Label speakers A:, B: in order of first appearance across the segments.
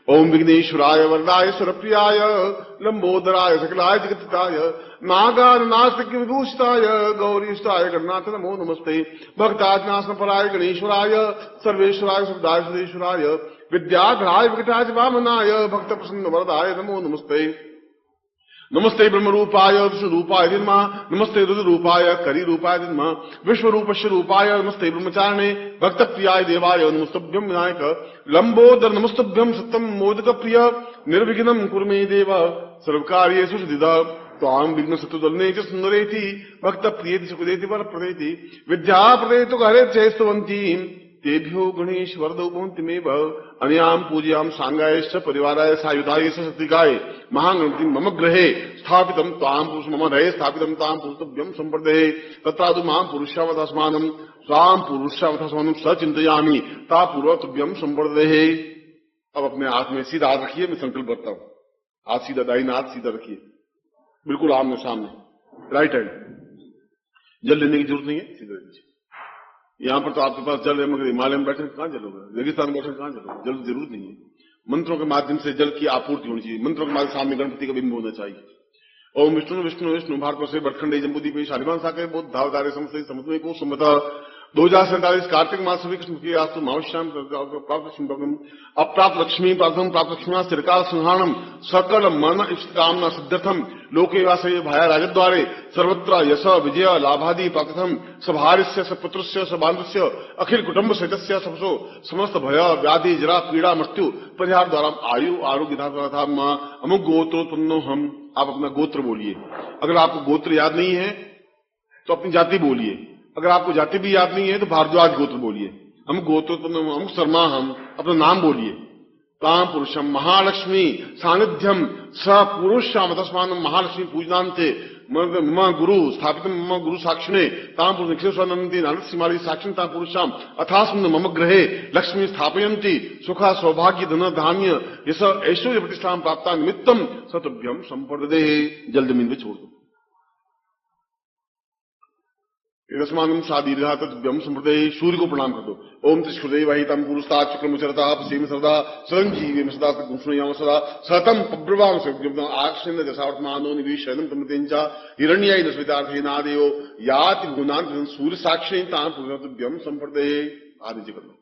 A: ओम विघ्नेश्वराय वरदाय सुरप्रियाय लंबोदराय सकलाय जगत्ताय नागानास्तिक विभूषिताय गौरीष्टाय गणनाथ नमो नमस्ते। भक्ताजनासन पराय गणेश्वराय सर्वेश्वराय सुखदाय सुदेश्वराय विद्याधराय विकटाय वामनाय भक्त प्रसन्न वरदाय नमो नमस्ते। नमस्ते ब्रह्म रूपाय विष्णु रूपाय दिन्मा नमस्ते रुद्र रूपाय करी रूपाय दिन्मा विश्व रूपस्य रूपाय नमस्ते ब्रह्मचारिणे भक्त प्रियाय देवाय नमस्तभ्यम विनायक लंबोदर नमस्तभ्यम सत्यम मोदक प्रिय निर्विघ्नं कुरु मे देव सर्वकार्येषु सिद्धिदा त्वां विघ्न सतुदलने च सुंदरेति भक्त प्रियेति सुखदेति वरप्रदेति विद्या प्रदेतु हरे चेस्तवन्ति तेभ्यो गणेश वरदौ भवन्तिमेव अनयाम पूज्याम सांगायश्च परिवाराय सायुधाय सत्तिकाय महागणपति मम गृहे स्थापितं तां पुरुष मम हृदये स्थापितं तां पुरुषभ्यं संप्रदये तत्रादु मां पुरुषावतास्मानं तां पुरुषावतास्मानं सचिंतयामि ता पूर्वतभ्यं संप्रदये। अब अपने हाथ में सीधा हाथ रखिए, मैं संकल्प करता हूं। हाथ सीधा, दाहिना हाथ सीधा रखिए, बिल्कुल आमने सामने, राइट हैंड। जल लेने की जरूरत नहीं है, सीधा लीजिए। यहां पर तो आपके पास जल है, मगर हिमालय में बैठे कहां जल होगा, रेगिस्तान में बैठे कहां जल होगा, जल की जरूरत नहीं है। मंत्रों के माध्यम से जल की आपूर्ति होनी चाहिए। मंत्रों के माध्यम से सामने गणपति का बिंब होना चाहिए। ओम विष्णु विष्णु विष्णु भारत से बटखंडे जम्बूदीप शालिमान साके बहुत धावधारे समस्ते समुद्र को सुमता 2047 कार्तिक मास कृष्ण की आस्तु मावश्याम प्राप्त अप्राप्त लक्ष्मी प्रार्थम प्राप्त लक्ष्मी स्थिरकाल संहारणम सकल मन इष्ट कामना सिद्धर्थम लोके वासये भाया राजद्वारे सर्वत्र यश विजय लाभादि प्राप्तम सभार्यस्य सपुत्रस्य सबांधुस्य अखिल कुटुंब सहितस्य सबसो समस्त भय व्याधि जरा पीड़ा मृत्यु परिहार द्वारा आयु आरोग्य था अमुक गोत्रोत्पन्नो हम। आप अपना गोत्र बोलिए। अगर आपको गोत्र याद नहीं है तो अपनी जाति बोलिए। अगर आपको जाति भी याद नहीं है तो भारद्वाज गोत्र बोलिए। हम गोत्रोत्पन्न हम शर्मा, हम अपना नाम बोलिए। ताम पुरुषम महालक्ष्मी सानिध्यम स पुरुषाम तस्मान महालक्ष्मी पूजनांते मम गुरु स्थापित मम गुरु साक्षिणे ताम पुरुषेश्वरनंदी नारसिमाली साक्षिण ताम पुरुषाम अथास्मिन् मम गृहे लक्ष्मी स्थापयन्ति सुखा सौभाग्य धन धान्य यश ऐश्वर्य प्रतिष्ठान प्राप्ता निमित्तम सतभ्यम संप्रदे। जल जमीन में छोड़ दो। रसमानम सादीर्घा तद्भ्यम संप्रदय। सूर्य को प्रणाम कर दो। ओम त्रिश्रुदेव वहितम पुरुषता चक्रमुचरता पश्चिम सरदा सरंजीवी सदा गुणयाम सदा सतम पब्रवाम सद्यम आक्षेण दशावर्तमानो निवेशनम तमतेंचा हिरण्याय दशवितार्थेनादेव याति गुणान सूर्य साक्षी तां पुरुषभ्यम संप्रदय। आदि कर दो।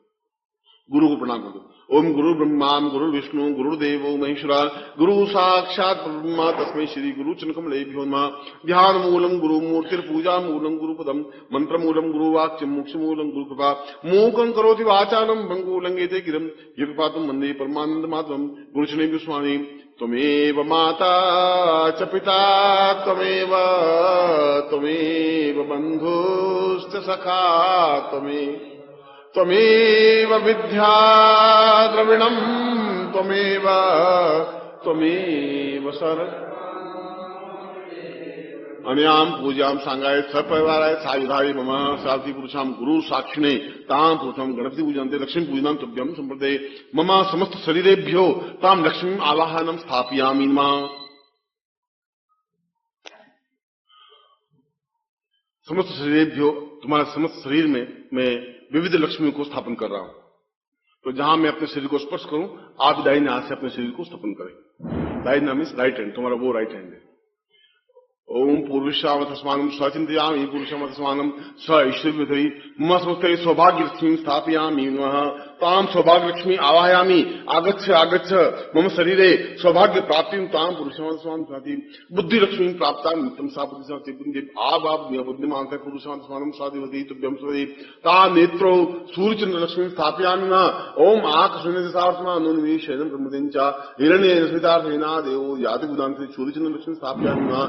A: गुरु को प्रणाम कर दो। ओम गुरु ब्रह्मा गुरु विष्णु गुरुदेवो महेश्वरा गुरु साक्षात ब्रह्मा तस्मै श्री गुरु चनकमलेभ्यो नमः। ध्यान मूलम गुरु मूर्तिर पूजा मूलम गुरुपदम मंत्र मूलम गुरु वाक्यम मोक्ष मूलम गुरु कृपा मूकं करोति वाचालम भंगो लंघेते गिरम यत्पातम वंदे परमानंद माधवम गुरुचने विस्वामी। त्वमेव माता च पिता त्वमेव बंधुश्च सखा त्वमेव विद्या द्रविणम् त्वमेव सर अनयाम पूजाम सांगाय सपरिवाराय सायुधाय मम सारथी पुरुषाम गुरु साक्षिणे ताम पुरुषम गणपति पूजनते लक्ष्मी पूजनम तुभ्यम संप्रदे। मम समस्त शरीरेभ्यो ताम लक्ष्मी आवाहनम स्थापयामि नमः। समस्त शरीरेभ्यो तुम्हारे समस्त शरीर में मैं विविध लक्ष्मी को स्थापन कर रहा हूं। तो जहां मैं अपने शरीर को स्पर्श करूं आप दाहिने हाथ से अपने शरीर को स्थापन करें। दाहिना मीन्स राइट हैंड, तुम्हारा वो राइट हैंड है। ओम पूर्विश्वामतस्मानं स्वचिंतयामि पुरुषमतस्मानं स ऐश्वर्यवती मम समस्ते सौभाग्य लक्ष्मी स्थापयामि नमः। ताम सौभाग्य लक्ष्मी आवाहयामि आगच्छ आगच्छ मम शरीरे सौभाग्य प्राप्ति ताम पुरुषमतस्मानं प्राप्ति बुद्धि लक्ष्मी प्राप्ता नित्यं सा बुद्धि आप बुद्धिमान पुरुषमतस्मानं साधिवती तुभ्यं स्वदे। ता नेत्रो सूर्यचंद्र लक्ष्मी स्थापयामि नमः। ओम आकाशनिर्सार्थमानुनिवेशनं ब्रह्मदेंचा हिरण्यस्मितार्थेनादेव याति गुणांते सूर्यचंद्र लक्ष्मी स्थापयामि नमः।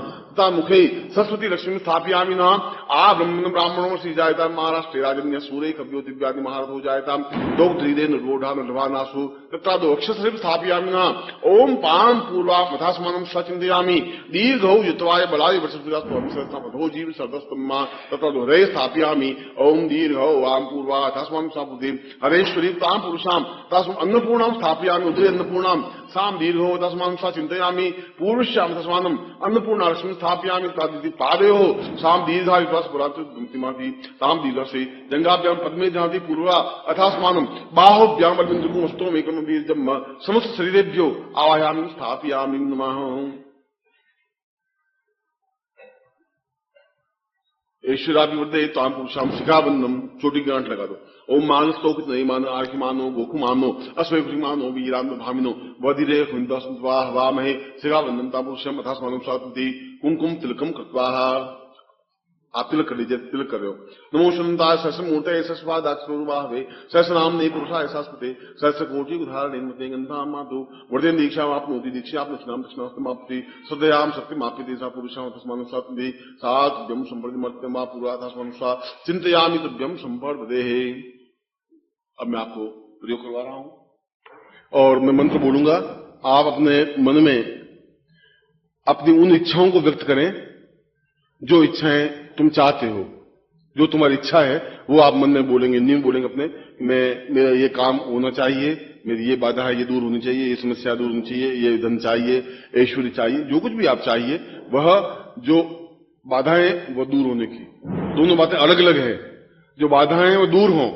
A: मुखे सरस्वती लक्ष्मी स्थापयामि नमः। आ ब्राह्मणों श्री जायता महाराष्ट्र राजन्य सूर्य कव्यो दिव्यादि महारथ हो जायता दो ध्रीदे निर्वोढ़ा निर्वानासु तथा दो अक्षर स्थापयामि नमः। ओम पाम पूर्वा मथास्मानं सचिंतयामि दीर्घौ युतवाय बलाय वर्षो जीव सर्वस्तम्मा तथा दो हरे स्थापयामि। ओम दीर्घौ आम पूर्वा मथास्मानं सापुदे हरेश्वरी ताम पुरुषाम तास्म अन्नपूर्णां स्थापयामि उदरे अन्नपूर्णां साम दीर्घो तस्मान् सा चिंतयामि पूर्वश्याम तस्मानम अन्नपूर्णा लक्ष्मी स्थापयामि तादिति पादयो साम दीर्घा विश्वास पुराति ताम दीर्घसे जंगाभ्याम पद्मे जहाति पूर्वा अथास्मानम बाहुभ्याम अरविंदुस्तोम एकम वीर्जम समस्त शरीरेभ्यो आवाहयामि स्थापयामि नमः। ऐश्वर्याभिवृद्धे ताम पुरुषाम शिखाबंधम, चोटी की गांठ लगा दो। ओम मानस तो कुछ नहीं मानो, आर्खि मानो, गोखु मानो, अश्वकुरी मानो, वीराम भामिनो वधिरे हुंदस्वाह महे शिखाबंधम ताम पुरुषम अथास्मानम स्वाति कुमकुम तिलकम कृत्वा। आप तिलक कर लीजिए, तिलक कर रहे हो। नमो शनंताय सहस्र मूर्ते सहस्रपादाक्षरूपावे सहस्रनामने पुरुषाय शास्त्रते सहस्र कोटि उदाहरणे गंधाम माधु वर्धे दीक्षा आपनोति दीक्षा आप दक्षिणाम दक्षिणास्तमाप्ति सदयाम सत्यमाप्यते सा पुरुषाम तस्मान् स्वाति सात्व्यम संपर्दिमर्त्यम मा पूर्वाथस्मान् स्वा चिंतयामि तुभ्यम संपर्देहे। अब मैं आपको प्रयोग करवा रहा हूं और मैं मंत्र बोलूंगा। आप अपने मन में अपनी उन इच्छाओं को व्यक्त करें जो इच्छाएं तुम चाहते हो। जो तुम्हारी इच्छा है वो आप मन में बोलेंगे, नहीं बोलेंगे अपने मेरा ये काम होना चाहिए, मेरी ये बाधा है ये दूर होनी चाहिए, ये समस्या दूर होनी चाहिए, ये धन चाहिए, ऐश्वर्य चाहिए, जो कुछ भी आप चाहिए वह जो बाधाएं वो दूर होने की। दोनों बातें अलग अलग है। जो बाधाएं वो दूर हों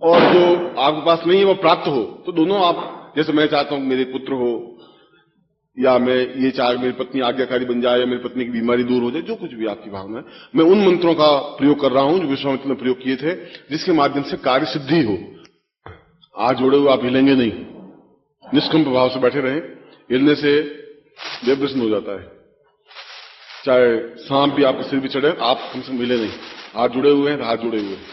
A: और जो आपके पास नहीं है वो प्राप्त हो, तो दोनों आप, जैसे मैं चाहता हूं मेरे पुत्र हो, या मैं ये चाह मेरी पत्नी आज्ञाकारी बन जाए, या मेरी पत्नी की बीमारी दूर हो जाए, जो कुछ भी आपकी भावना है, मैं उन मंत्रों का प्रयोग कर रहा हूं जो विश्वामित्र ने प्रयोग किए थे, जिसके माध्यम से कार्य सिद्धि हो। आज जोड़े हुए आप हिलेंगे नहीं, निष्कंप भाव से बैठे रहें। हिलने से देव प्रसन्न हो जाता है। चाहे सांप भी आपके सिर भी चढ़े, आप कम से कम हिले नहीं। हाथ जुड़े हुए हैं, हाथ जुड़े हुए हैं।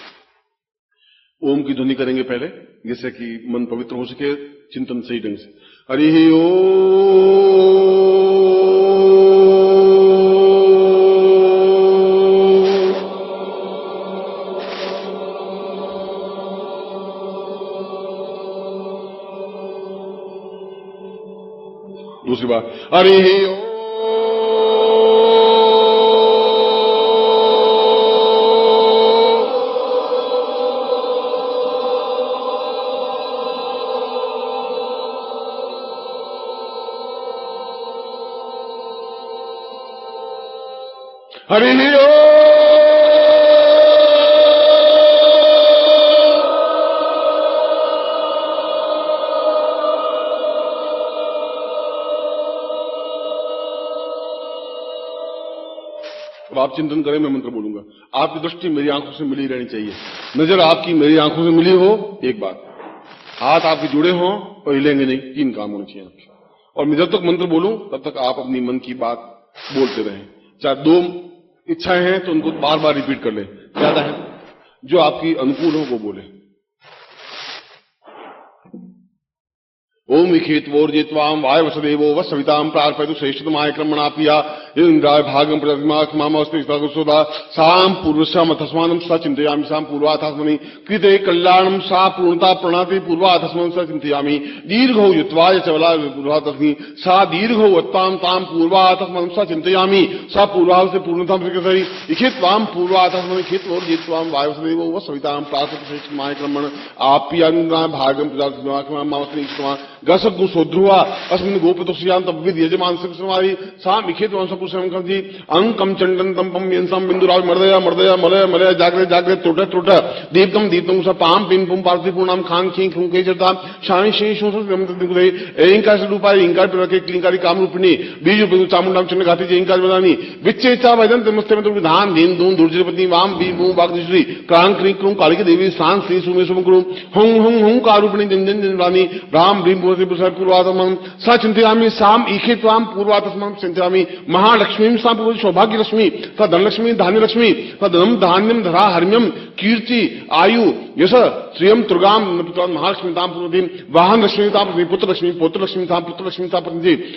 A: ओम की ध्वनि करेंगे पहले, जिससे कि मन पवित्र हो सके चिंतन सही ढंग से। हरि ओम। दूसरी बार हरि ओम। हरि ओम। अब आप चिंतन करें, मैं मंत्र बोलूंगा। आपकी दृष्टि मेरी आंखों से मिली रहनी चाहिए, नजर आपकी मेरी आंखों से मिली हो, एक बात। हाथ आपके जुड़े हों और हिलेंगे नहीं, 3 काम होने चाहिए आपके। और मैं जब तक मंत्र बोलूं तब तक आप अपनी मन की बात बोलते रहें। चाहे 2 इच्छाएं हैं तो उनको बार बार रिपीट कर लें, ज्यादा है जो आपकी अनुकूल हो वो बोले। ओम विखेत्वोर्जित्वाम वाय वसुदेवो वसविताम प्रार्पयतु श्रेष्ठतमाय क्रमणापिया इंद्राय भागम प्रतिमास्ता साम पूर्वस्याम तस्मानं स चिंतयामि साम पूर्वाथस्मनि कृते कल्याणम सा पूर्णता प्रणाति पूर्वाथस्मनं स चिंतयामि दीर्घो युत्वाय चवला पूर्वाथस्मि सा दीर्घो वत्ताम ताम पूर्वाथस्मनं स चिंतयामि सा पूर्वाथ से पूर्णता प्रकृति इखित्वाम पूर्वाथस्मनि खित्वोर्जित्वाम वाय वसुदेवो वसविताम प्रार्पयतु श्रेष्ठतमाय क्रमण आप्या इंद्राय भागम प्रतिमास्ता गसगु सोध्रुवा अस्मिन् गोपतुष्यां तब्विद यजमान सिंहसमारी सा मिखेत वंशपुरुषं कंजी अंकम चंडन तंपम यंसम बिंदुराज मर्दया मर्दया मलय मलय जागृत जागृत टोट टोट दीप्तम दीप्तम स पाम पिन पुम पार्थि पूर्णम खांग खीं खुंके जता शानि शेषो समुद्रदिगुदे एंकार स्वरूपाय इंकार प्रके क्लिंकारी कामरूपिणी बीज उपदु चामुंडाम चंड घाती जे इंकार बदानी विच्चेचा वदन तमस्ते में विधान दीन दून दुर्जयपति वाम बी बू बागदश्री क्रांग क्रीं क्रूं कालिकी देवी शांत श्री सुमे सुमकुरु हुं हुं हुं कारूपिणी जन जन जनवानी राम भीम पूर्वातम सा चिंतयामि साम ईखित्वाम पूर्वातस्मं चिंतयामि महालक्ष्मी सा पूर्व सौभाग्य लक्ष्मी सा धनलक्ष्मी धान्य लक्ष्मी सा धनम धान्यम धरा हर्म्यम कीर्ति आयु यश श्रियम तुर्गाम महालक्ष्मी ताम पूर्वती वाहन लक्ष्मी ताम पुत्र लक्ष्मी पुत्र लक्ष्मी ताम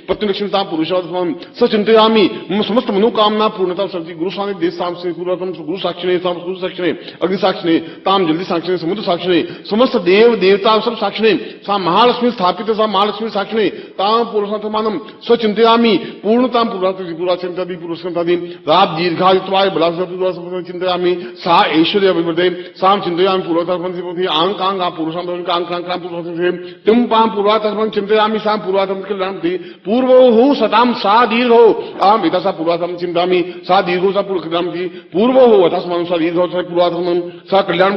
A: पत्नी लक्ष्मी ताम पुरुषोत्तम स चिंतयामि समस्त मनोकामना पूर्णता सब्जी गुरु स्वामी देश साम से पूर्वतम गुरु साक्षिणे साम गुरु साक्षिणे अग्नि साक्षिणे ताम जल्दी साक्षिणे समुद्र साक्षिणे समस्त देव देवता सब साक्षिणे सा महालक्ष्मी स्थापित चित्त सा महालक्ष्मी साक्षिणे ताम पुरुषार्थमानम स्वचिंतयामि पूर्णताम पुराचिंतति पुरुषंतति रात दीर्घायुत्वाय बलासुर चिंतयामि सा ऐश्वर्य अभिवृद्धि साम चिंतयामि पूर्वतर्पण आंक आंक पुरुषां आंक पुरुषं तुम पाम पूर्वातर्पण चिंतयामि सा पूर्वातर्पण कल्याणति पूर्वो हो सताम सा दीर्घो आम इता सा पूर्वातर्पण चिंतामि सा दीर्घो सा पूर्वकल्याणति पूर्वो हो अतस्मानं सा दीर्घो सा पूर्वातर्पण सा कल्याण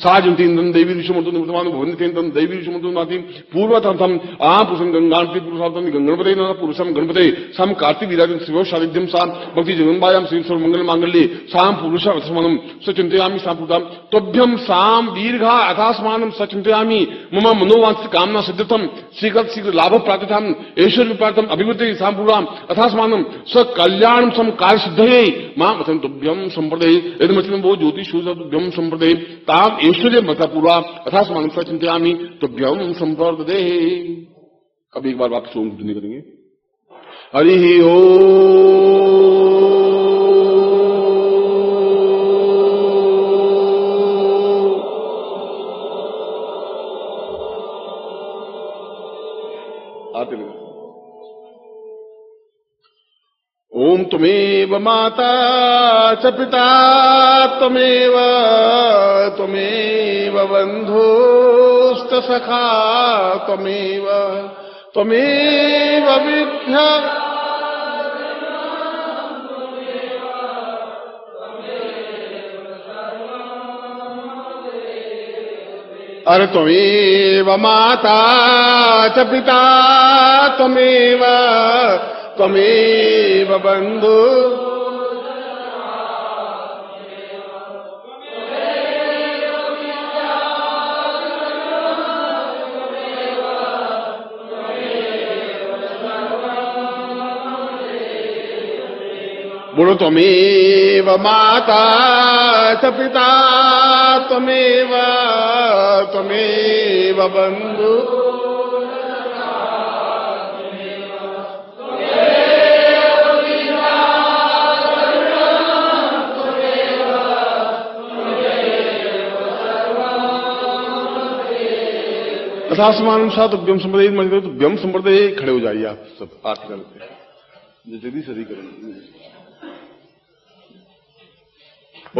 A: सा जंति इंद्रं देवी ऋषिमंतो निवर्तमान भवन्ति देवी ऋषिमंतो नाति पूर्वतर्पण आम पुरुषं गंगांति पुरुषार्थं गणपते न पुरुषं गणपते सम कार्तिक विराजन शिव सानिध्यम सा भक्ति जगन्मायां श्री सर्वमंगल मांगल्ये साम पुरुष अथस्मानं सचिंतयामि सापुताम तोभ्यम साम दीर्घा अथास्मानं सचिंतयामि मम मनोवांछित कामना सिद्धतम शीघ्र लाभ प्राप्तिथाम ऐश्वर्य प्राप्तम अभिवृद्धि साम पूर्वाम अथास्मानं स कल्याणम सम कार्य सिद्धये मां अथं तोभ्यम संप्रदे यदि मतलब वो ज्योतिष तोभ्यम संप्रदे ताम ऐश्वर्य मता पूर्वा अथास्मानं सचिंतयामि तोभ्यम संप्रदे। अब एक बार वापस ओम ध्वनि करेंगे। हरि ओम। ओम त्वमेव माता च पिता त्वमेव बन्धुश्च सखा त्वमेव विद्या अरे त्वमेव माता च पिता त्वमेव बन्धु बोलो त्वमेव माता च पिता त्वमेव बन्धु अथास्मानं सा तुभ्यम संप्रदे तुभ्यम संप्रदे। खड़े हो जाइए आप सब पाठ करते हैं जल्दी सदी करेंगे।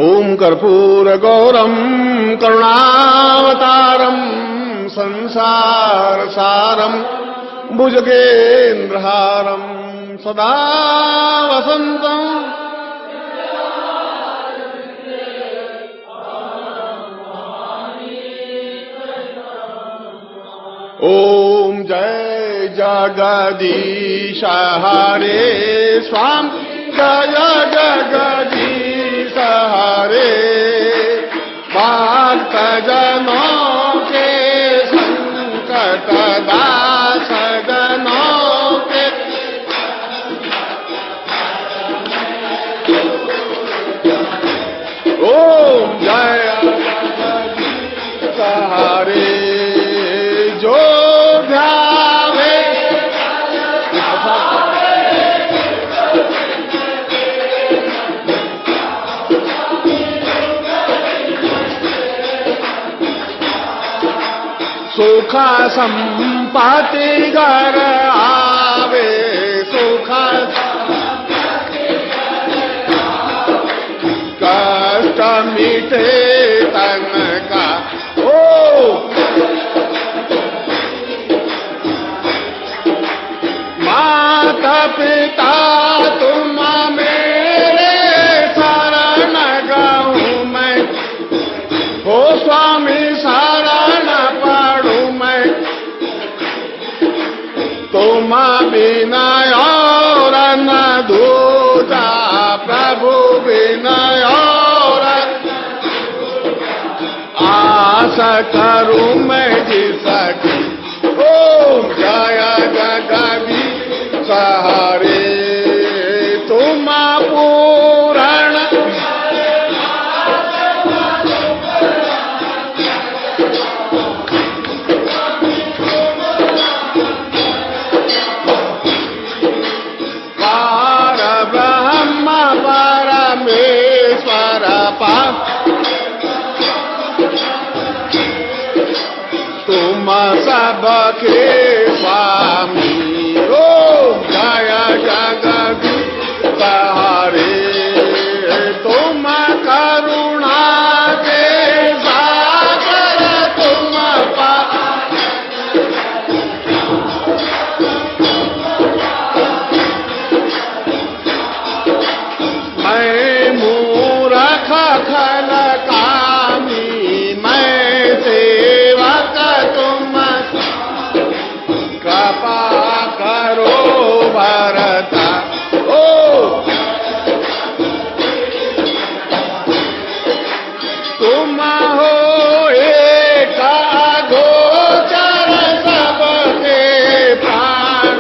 A: ओम कर्पूर गौरम करुणावतारम संसार सारम भुजगेन्द्रहारम सदा वसंतम ओम जय जगदीश हरे स्वामी जय जगदीश हरे भक्त जनों के संकट दास जनों के ओम जय जगदीश हरे जो ध्यावे सुख संपत्ति घर आवे सुख कष्ट मिटे तन का ओ माता पिता तुम मेरे शरण गाऊं मैं हो स्वामी शरण पढ़ूं मैं तुम बिना और न दूजा प्रभु बिना और आशा करूं मैं जिसकी ओम जय जगदीश हरे तुम पूरण पार ब्रह्म परमेश्वर तुम सबके स्वामी ओम जय जगदीश हरे तुम करुणा के सागर तुम मैं मूर्ख खल कामी मैं सेवक तुम कृपा करो भरता ओ तुम हो एक गोचर सबके प्राण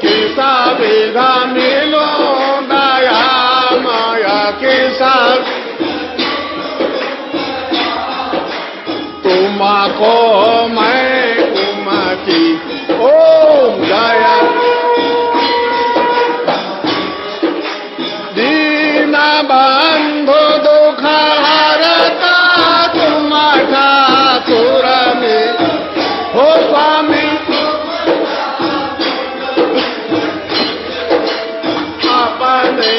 A: किसा विधा मिलो दया माया किसा तुमको मैं कुमति ओम जय दीन बंधु दुख हरता तुम ठाकुर में हो स्वामी अपने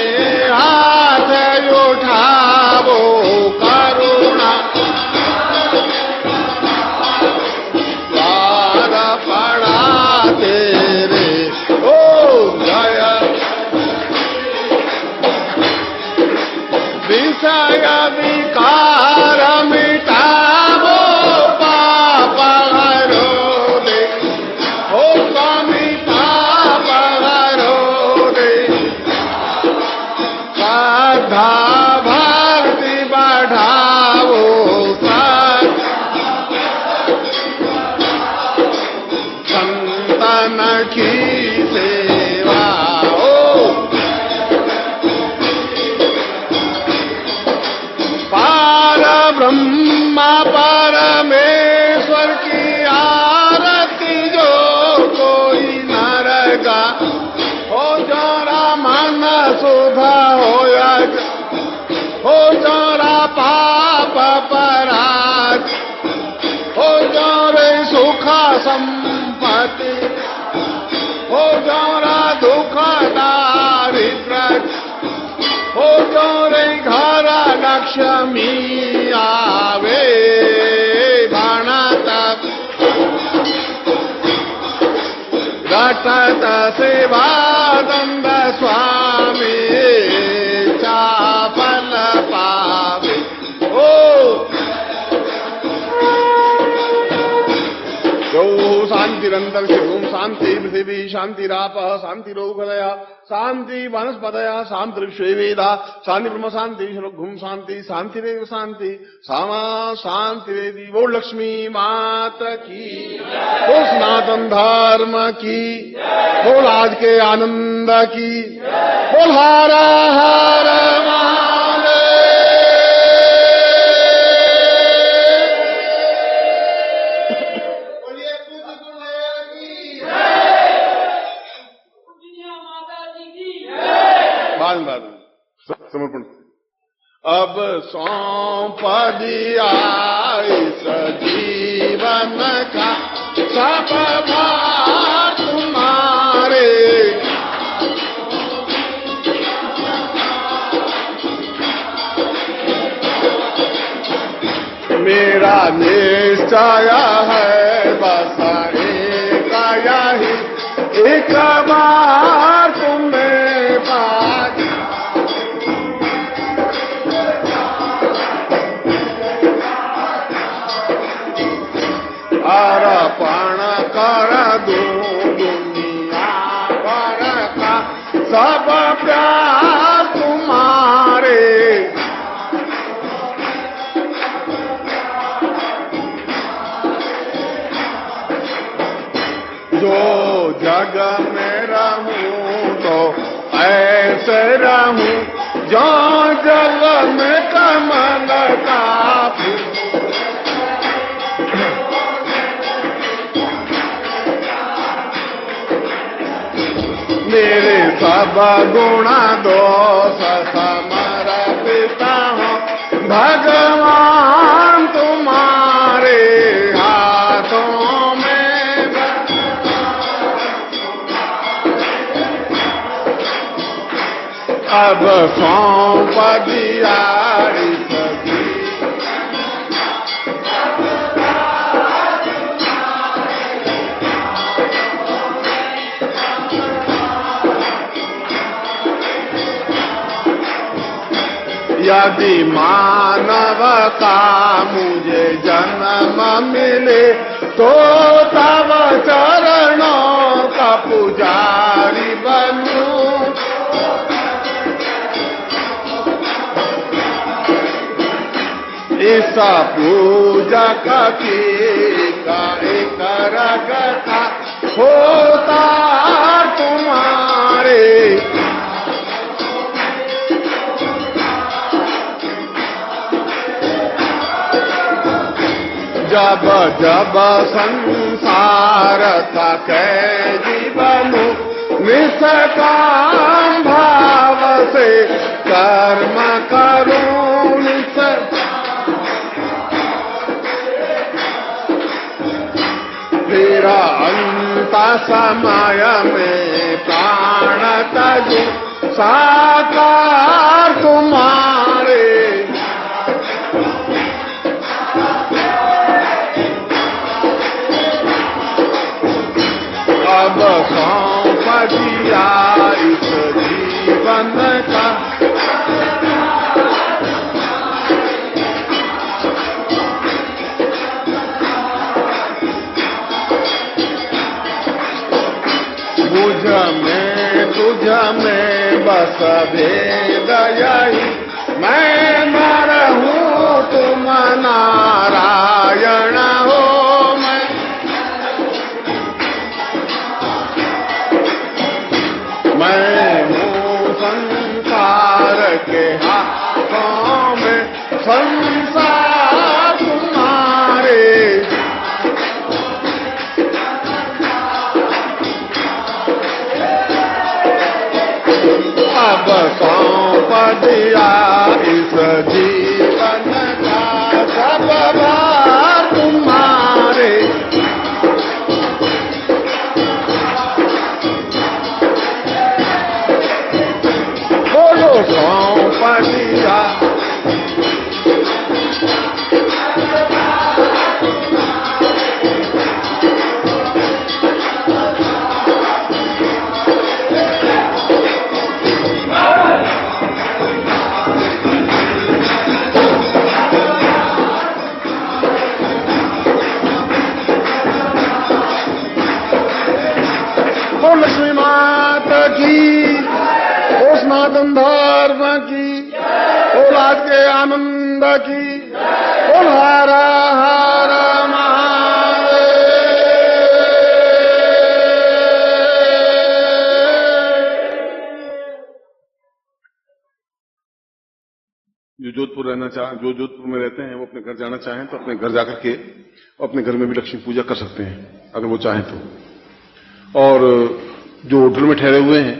A: हाथ उठावो करुणा द्वार पड़ा तेरे ओ जय विषय विकार मिटावो पाप हरो दे ओ स्वामी पाप हरो दे श्रद्धा भक्ति बढ़ाओ संतन की सेवा ओ पार ब्रह्म परमेश्वर की आरती जो कोई नरगा हो जरा मन सुधा हो जरा पाप पराज हो जरे सुख संपत्ति हो जरा दुख दारिद्र हो जरे घर लक्ष्मी आवे गणत घटत सेवा दंड स्वामी चापल पावे ओ गौ शांतिरंतर शिवम शांति पृथिवी शांतिराप शांतिरोगदया शांति वनस्पतया शांति वेदा शांति ब्रह्म शांति घुम शांति शांतिरेव शांति सामा शांतिरेवी वो लक्ष्मी माता की वो सनातन धर्म की बोल आज के आनंद की बोल हर हर समर्पण अब सौंप दिया इस जीवन का सब भार तुम्हारे मेरा निश्चय है बस एक यही एक बार तुम्हें पास अर्पण कर दूं दुनिया भर का सब प्यार तुम्हारे जो जग में रहूं तो ऐसे रहूं जो जल में कमल का मेरे सब गुण दोष समर्पित भगवान तुम्हारे हाथों में, अब सौंप दिया यदि मानवता मुझे जन्म मिले तो तब चरणों का पुजारी बनूं। इस पूजक की एक रगता होता तुम्हारे, जब जब संसार का कैदी बनूं, निष्काम भाव से कर्म करूं। फिर अंत समय में प्राण तजू साकार तुम्हारे, अब सौंप दिया इस जीवन का, मुझ में तुझ में बस भेद यही, मैं नर हूँ तुम नारायण हो। मैं हूँ संसार के हाथों में, संसार तुम्हारे, अब सौंप दिया इस जीवन का सब भार तुम्हारे, बोलो सौंप दिया। लक्ष्मी माता की, ओ सनातन धर्म की, ओ राज के आनंद की, ओ हर हर महादेव। जो जोधपुर रहना चाहे, जो जोधपुर में रहते हैं वो अपने घर जाना चाहें तो अपने घर जाकर के अपने घर में भी लक्ष्मी पूजा कर सकते हैं अगर वो चाहें तो। और जो होटल में ठहरे हुए हैं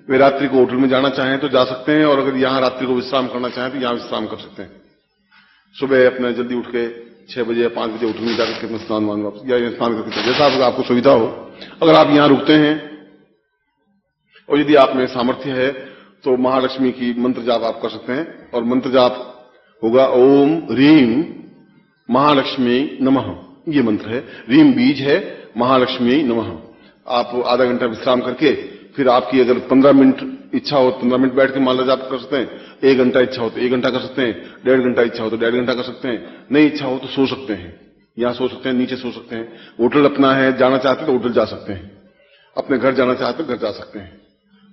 A: वे रात्रि को होटल में जाना चाहें तो जा सकते हैं, और अगर यहां रात्रि को विश्राम करना चाहें तो यहां विश्राम कर सकते हैं। सुबह अपने जल्दी उठ के 6 बजे या 5 बजे होटल में जाकर के अपना स्नान वान वापस या स्नान करके जैसा आपको सुविधा हो। अगर आप यहां रुकते हैं और यदि आप में सामर्थ्य है तो महालक्ष्मी की मंत्र जाप आप कर सकते हैं, और मंत्र जाप होगा ओम रीम महालक्ष्मी नमः, ये मंत्र है। रीम बीज है, महालक्ष्मी नमः। आप आधा घंटा विश्राम करके फिर आपकी अगर 15 मिनट इच्छा हो 15 मिनट बैठ के मान लो आप कर सकते हैं, 1 घंटा इच्छा हो तो 1 घंटा कर सकते हैं, 1.5 घंटा इच्छा हो तो 1.5 घंटा कर सकते हैं, नहीं इच्छा हो तो सो सकते हैं, यहां सो सकते हैं, नीचे सो सकते हैं। होटल अपना है, जाना चाहते तो होटल जा सकते हैं, अपने घर जाना चाहते तो घर जा सकते हैं।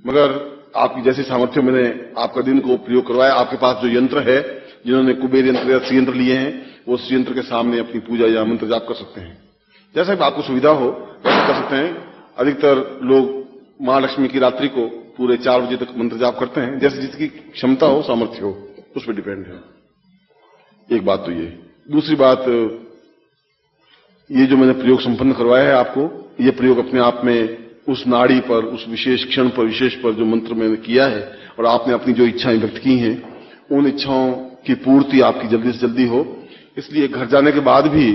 A: मगर आपकी जैसी सामर्थ्य मैंने आपका दिन को प्रयोग करवाया, आपके पास जो यंत्र है, जिन्होंने कुबेर यंत्र या श्री यंत्र लिए हैं वो श्री यंत्र के सामने अपनी पूजा या मंत्र जाप कर सकते हैं। जैसा भी आपको सुविधा हो वैसे कर सकते हैं। अधिकतर लोग महालक्ष्मी की रात्रि को पूरे 4 बजे तक मंत्र जाप करते हैं, जैसे जिसकी क्षमता हो सामर्थ्य हो उस पर डिपेंड है। एक बात तो ये। दूसरी बात, ये जो मैंने प्रयोग संपन्न करवाया है आपको, ये प्रयोग अपने आप में उस नाड़ी पर, उस विशेष क्षण पर, विशेष पर जो मंत्र मैंने किया है और आपने अपनी जो इच्छाएं व्यक्त की हैं, उन इच्छाओं की पूर्ति आपकी जल्दी से जल्दी हो। इसलिए घर जाने के बाद भी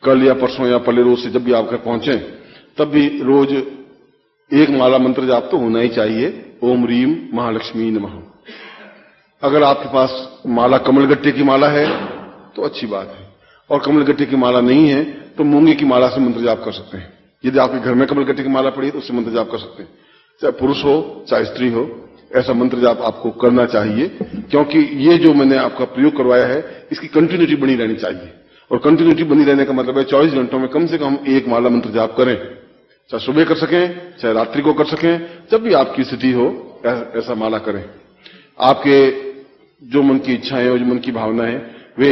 A: कल या परसों या पहले रोज से जब भी आप घर पहुंचे तब भी रोज एक माला मंत्र जाप तो होना ही चाहिए, ओम रीम महालक्ष्मी नमः। अगर आपके पास माला कमलगट्टे की माला है तो अच्छी बात है, और कमलगट्टे की माला नहीं है तो मूंगे की माला से मंत्र जाप कर सकते हैं। यदि आपके घर में कमलगट्टे की माला पड़ी है तो उससे मंत्र जाप कर सकते हैं, चाहे पुरुष हो चाहे स्त्री हो, ऐसा मंत्र जाप आपको करना चाहिए। क्योंकि ये जो मैंने आपका प्रयोग करवाया है इसकी कंटिन्यूटी बनी रहनी चाहिए, और कंटिन्यूटी बनी रहने का मतलब है 24 घंटों में कम से कम एक माला मंत्र जाप करें, चाहे सुबह कर सकें चाहे रात्रि को कर सकें, जब भी आपकी स्थिति हो ऐसा माला करें। आपके जो मन की इच्छाएं और जो मन की भावना है वे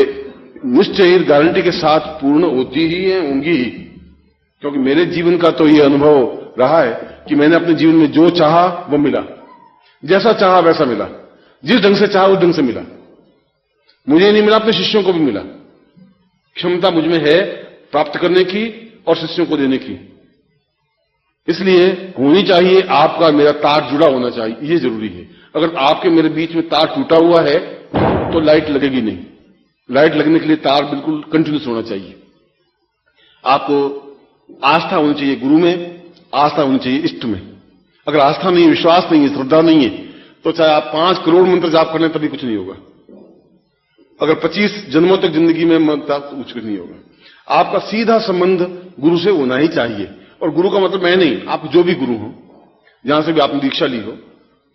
A: निश्चय गारंटी के साथ पूर्ण होती ही है, होंगी ही। क्योंकि मेरे जीवन का तो ये अनुभव रहा है कि मैंने अपने जीवन में जो चाहा वो मिला, जैसा चाहा वैसा मिला, जिस ढंग से चाहा उस ढंग से मिला। मुझे नहीं मिला, अपने शिष्यों को भी मिला। क्षमता मुझ में है प्राप्त करने की और शिष्यों को देने की, इसलिए होनी चाहिए। आपका मेरा तार जुड़ा होना चाहिए, ये जरूरी है। अगर आपके मेरे बीच में तार टूटा हुआ है तो लाइट लगेगी नहीं। लाइट लगने के लिए तार बिल्कुल कंटिन्यूस होना चाहिए। आपको आस्था होनी चाहिए गुरु में, आस्था होनी चाहिए इष्ट में। अगर आस्था नहीं है, विश्वास नहीं है, श्रद्धा नहीं है तो चाहे आप 5 करोड़ मंत्र जाप कर लें तभी कुछ नहीं होगा। अगर 25 जन्मों तक जिंदगी में मंत्र तो कुछ नहीं होगा। आपका सीधा संबंध गुरु से होना ही चाहिए। और गुरु का मतलब मैं नहीं, आप जो भी गुरु हो, जहां से भी आपने दीक्षा ली हो,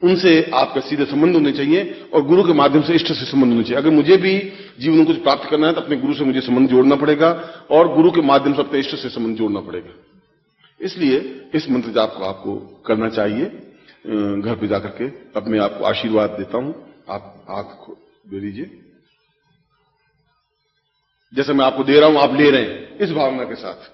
A: उनसे आपका सीधे संबंध होने चाहिए, और गुरु के माध्यम से इष्ट से संबंध होने चाहिए। अगर मुझे भी जीवन में कुछ प्राप्त करना है तो अपने गुरु से मुझे संबंध जोड़ना पड़ेगा, और गुरु के माध्यम से अपने इष्ट से संबंध जोड़ना पड़ेगा। इसलिए इस मंत्र जाप को आपको करना चाहिए। घर पे जाकर के अब मैं आपको आशीर्वाद देता हूं, आप आंख दे लीजिए। जैसे मैं आपको दे रहा हूं आप ले रहे हैं, इस भावना के साथ।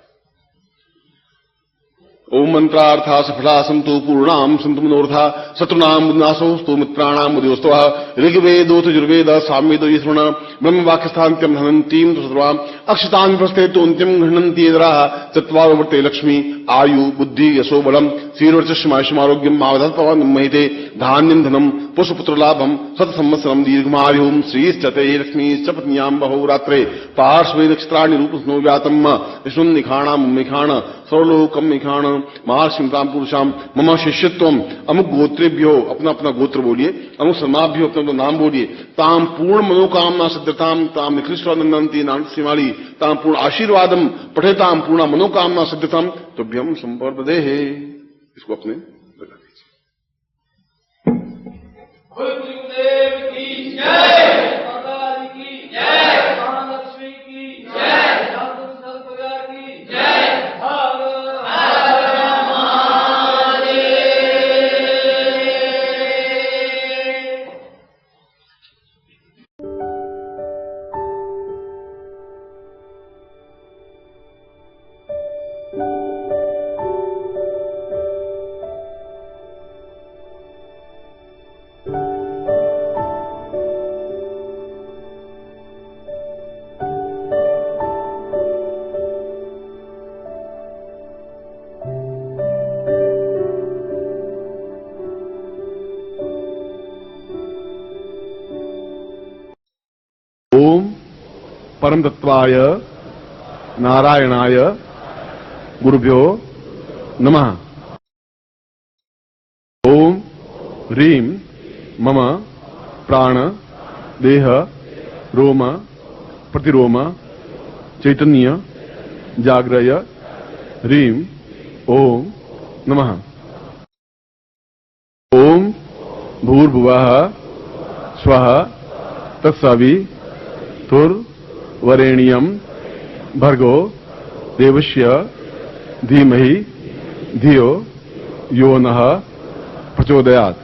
A: ओम मंत्रार्था सफला संतु पूर्णाम संतु मनोर्था शत्रुनाम विनाशोस्तु मित्राणाम उदयोस्तवः ऋग्वेदोथ यजुर्वेद सामवेदो ये श्रवण ब्रह्म वाक्यस्थान्त्यम हनन्तीम तो सर्वाम अक्षतां प्रस्ते तो अंत्यम घृणन्ति यदराः चत्वारो वर्ते लक्ष्मी आयु बुद्धि यशो बलम श्रीर्वचस्मायुष्मारोग्यम मावधत् पवन महिते धान्यं धनम पुष्पपुत्र लाभम शत संवत्सरम दीर्घमायुः श्रीश्चते लक्ष्मीश्च पत्न्यां बहुरात्रे पार्श्वे नक्षत्राणि रूपस्नो व्यातम् विष्णुं निखाणां निखाण सर्वलोकम निखाण महालक्ष्मीताम पुरुषाम मम शिष्यत्वम अमुक गोत्रेभ्यो, अपना अपना गोत्र बोलिए, अमुक समाभ्यो अपना अपना नाम बोलिए, ताम पूर्ण मनोकामना सिद्धताम ताम निकृष्टानंदी नानसिमाली ताम पूर्ण आशीर्वादम पठेताम पूर्ण मनोकामना सिद्धताम तुभ्यम संपर्पदे है। इसको अपने लगा दीजिए। गुरुदेव की जय, माता की जय, महालक्ष्मी की जय, की जय। परम तत्वाय नारायणाय गुरुभ्यो नमः। ओम ह्रीं मम प्राण देह रोम प्रतिरोम चैतन्य जाग्रय ह्रीं ओम नमः। ओम भूर्भुवः स्वः तत्सवितुर्वरेण्यं भर्गो देवस्य धीमहि धियो यो नः प्रचोदयात्।